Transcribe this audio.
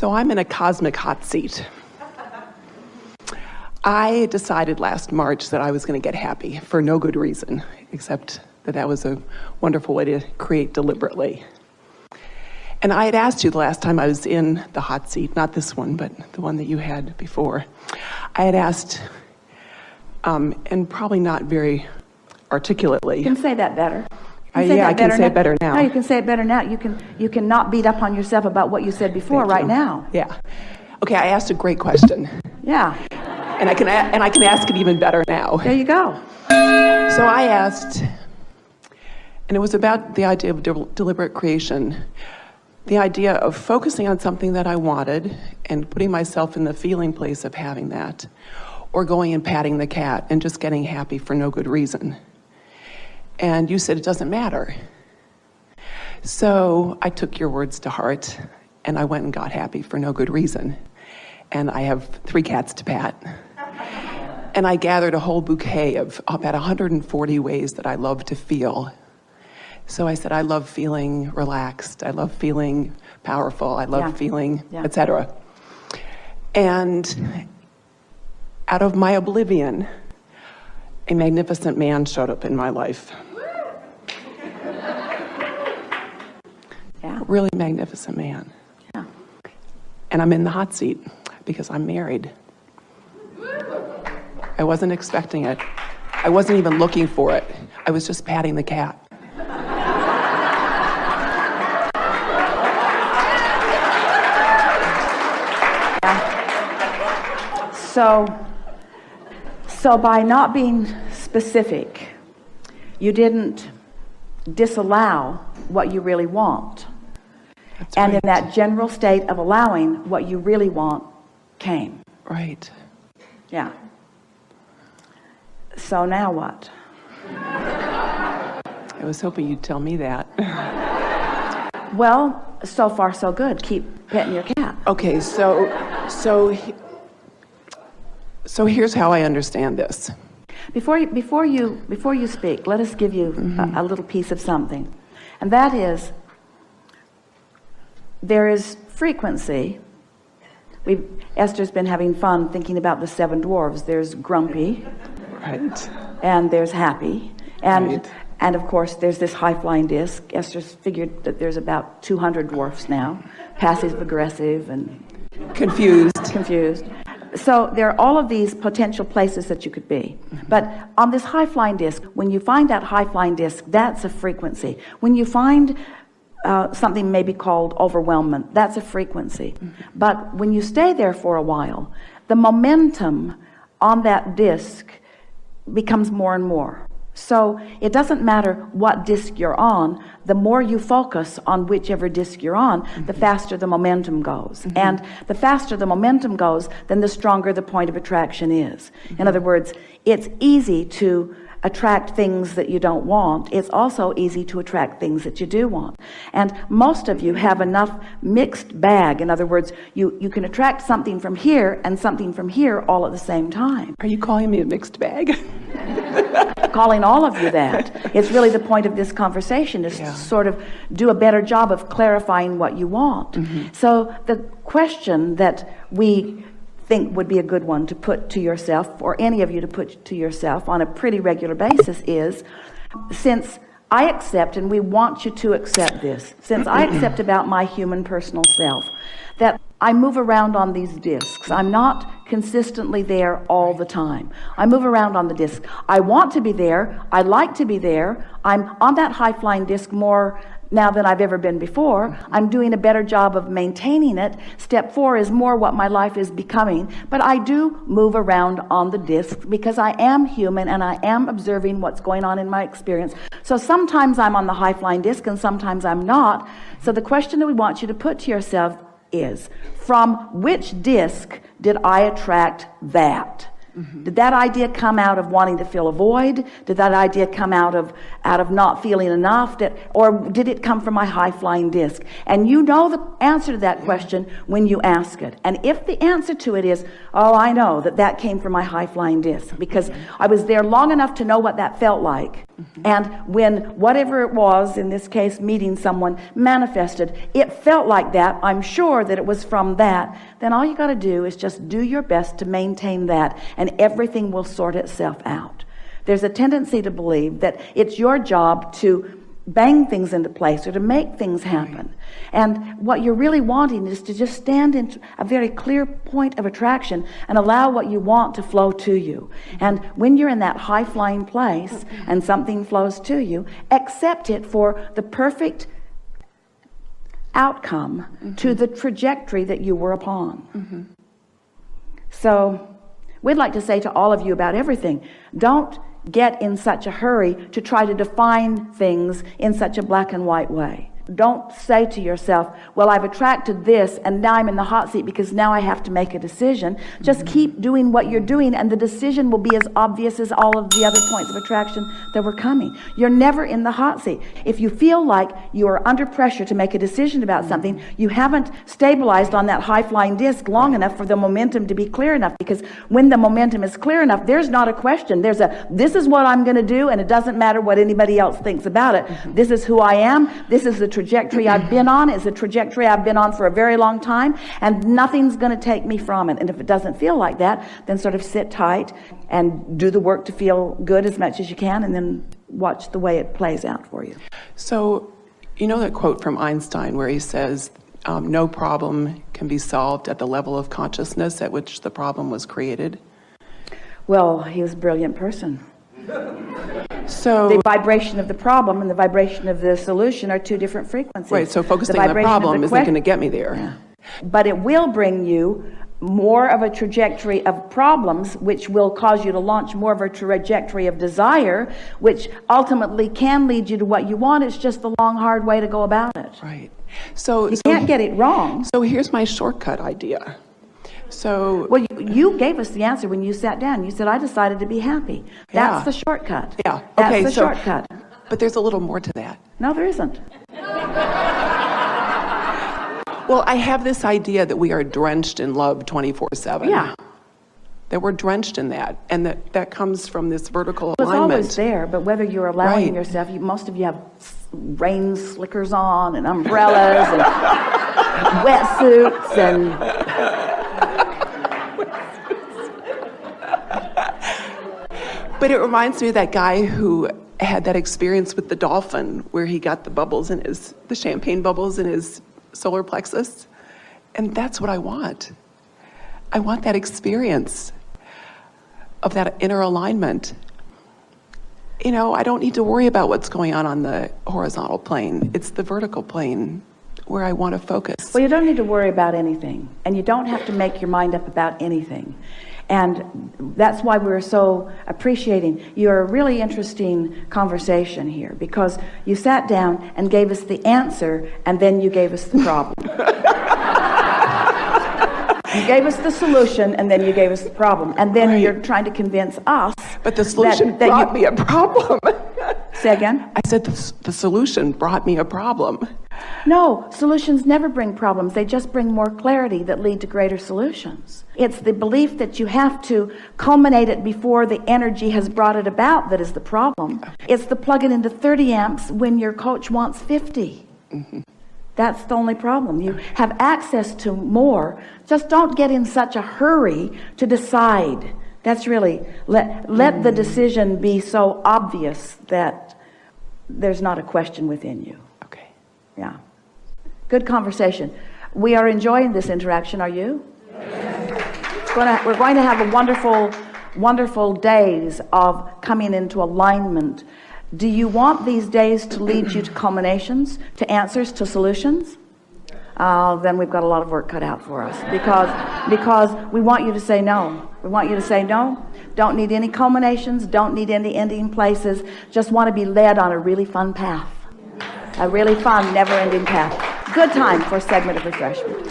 So I'm in a cosmic hot seat. I decided last March that I was going to get happy for no good reason, except that was a wonderful way to create deliberately. And I had asked you the last time I was in the hot seat, not this one, but the one that you had before. I had asked, and probably not very articulately. You can say that better. I can say it better now. No, you can say it better now. You can not beat up on yourself about what you said before right now. Yeah. Okay, I asked a great question. Yeah. And I can ask it even better now. There you go. So I asked, and it was about the idea of deliberate creation, the idea of focusing on something that I wanted and putting myself in the feeling place of having that, or going and patting the cat and just getting happy for no good reason. And you said it doesn't matter. So I took your words to heart, and I went and got happy for no good reason. And I have 3 cats to pat. And I gathered a whole bouquet of about 140 ways that I love to feel. So I said, I love feeling relaxed. I love feeling powerful. I love feeling, etc. And out of my oblivion, a magnificent man showed up in my life. Yeah. Really magnificent man. Yeah. And I'm in the hot seat because I'm married. I wasn't expecting it. I wasn't even looking for it. I was just patting the cat. So by not being specific, you didn't disallow what you really want. That's and right. In that general state of allowing, what you really want came. Right. Yeah. So now what? I was hoping you'd tell me that. Well, so far so good. Keep petting your cat. Okay, so here's how I understand this. Before you speak, let us give you a little piece of something. And that is, there is frequency. Esther's been having fun thinking about the 7 dwarves. There's grumpy. Right. And there's happy. And Right. and of course there's this high-flying disc. Esther's figured that there's about 200 dwarfs now. Passive aggressive and confused. So there are all of these potential places that you could be. But on this high-flying disc, when you find that high-flying disc, that's a frequency. When you find something maybe called overwhelmment, that's a frequency. But when you stay there for a while, the momentum on that disc becomes more and more. So it doesn't matter what disc you're on, the more you focus on whichever disc you're on, the faster the momentum goes. And the faster the momentum goes, then the stronger the point of attraction is. In other words, it's easy to attract things that you don't want. It's also easy to attract things that you do want. And most of you have enough mixed bag. In other words, you can attract something from here and something from here all at the same time. Are you calling me a mixed bag? Calling all of you that. It's really the point of this conversation is to sort of do a better job of clarifying what you want. So the question that we think would be a good one to put to yourself, or any of you to put to yourself on a pretty regular basis, is, since I accept, and we want you to accept this, since I accept about my human personal self, that I move around on these discs. I'm not consistently there all the time. I move around on the disc. I want to be there. I like to be there. I'm on that high-flying disc more now than I've ever been before. I'm doing a better job of maintaining it. Step 4 is more what my life is becoming. But I do move around on the disc because I am human and I am observing what's going on in my experience. So sometimes I'm on the high-flying disc and sometimes I'm not. So the question that we want you to put to yourself is, from which disc did I attract that? Did that idea come out of wanting to fill a void? Did that idea come out of not feeling enough? Or did it come from my high-flying disc? And you know the answer to that question when you ask it. And if the answer to it is, oh, I know that came from my high-flying disc because I was there long enough to know what that felt like, And when whatever it was, in this case meeting someone, manifested, it felt like that, I'm sure that it was from that, then all you got to do is just do your best to maintain that, and everything will sort itself out. There's a tendency to believe that it's your job to bang things into place or to make things happen. And what you're really wanting is to just stand in a very clear point of attraction and allow what you want to flow to you. And when you're in that high-flying place and something flows to you, accept it for the perfect outcome to the trajectory that you were upon. So we'd like to say to all of you about everything, don't get in such a hurry to try to define things in such a black and white way. Don't say to yourself, well, I've attracted this and now I'm in the hot seat because now I have to make a decision. Just keep doing what you're doing, and the decision will be as obvious as all of the other points of attraction that were coming. You're never in the hot seat. If you feel like you are under pressure to make a decision about something, you haven't stabilized on that high-flying disc long enough for the momentum to be clear enough, because when the momentum is clear enough, there's not a question. There's a, this is what I'm going to do, and it doesn't matter what anybody else thinks about it. This is who I am. This is the trajectory I've been on. It's a trajectory I've been on for a very long time, and nothing's going to take me from it. And if it doesn't feel like that, then sort of sit tight and do the work to feel good as much as you can, and then watch the way it plays out for you. So, you know that quote from Einstein where he says, no problem can be solved at the level of consciousness at which the problem was created? Well, he was a brilliant person. So the vibration of the problem and the vibration of the solution are two different frequencies. Right, so focusing on the problem isn't going to get me there. Yeah. But it will bring you more of a trajectory of problems, which will cause you to launch more of a trajectory of desire, which ultimately can lead you to what you want. It's just the long, hard way to go about it. Right. So you can't get it wrong. So here's my shortcut idea. So well, you gave us the answer when you sat down. You said, I decided to be happy. That's the shortcut. Yeah. That's the shortcut. But there's a little more to that. No, there isn't. Well, I have this idea that we are drenched in love 24/7. Yeah. That we're drenched in that, and that comes from this vertical alignment. alignment. It's always there, but whether you're allowing yourself, most of you have rain slickers on and umbrellas and wetsuits and... But it reminds me of that guy who had that experience with the dolphin where he got the champagne bubbles in his solar plexus. And that's what I want. I want that experience of that inner alignment. You know, I don't need to worry about what's going on the horizontal plane. It's the vertical plane where I want to focus. Well, you don't need to worry about anything, and you don't have to make your mind up about anything. And that's why we're so appreciating your really interesting conversation here, because you sat down and gave us the answer, and then you gave us the problem. You gave us the solution, and then you gave us the problem. And then you're trying to convince us. But the solution brought me a problem. Say again? I said the solution brought me a problem. No, solutions never bring problems. They just bring more clarity that lead to greater solutions. It's the belief that you have to culminate it before the energy has brought it about that is the problem. Okay. It's the plug it into 30 amps when your coach wants 50. Mm-hmm. That's the only problem. You have access to more. Just don't get in such a hurry to decide. That's really, let the decision be so obvious that there's not a question within you. Okay. Yeah. Good conversation. We are enjoying this interaction. Are you? Yes. We're going to have a wonderful, wonderful days of coming into alignment. Do you want these days to lead you to culminations, to answers, to solutions? Then we've got a lot of work cut out for us, because we want you to say no. We want you to say no. Don't need any culminations. Don't need any ending places. Just want to be led on a really fun path. A really fun, never-ending path. Good time for a segment of refreshment.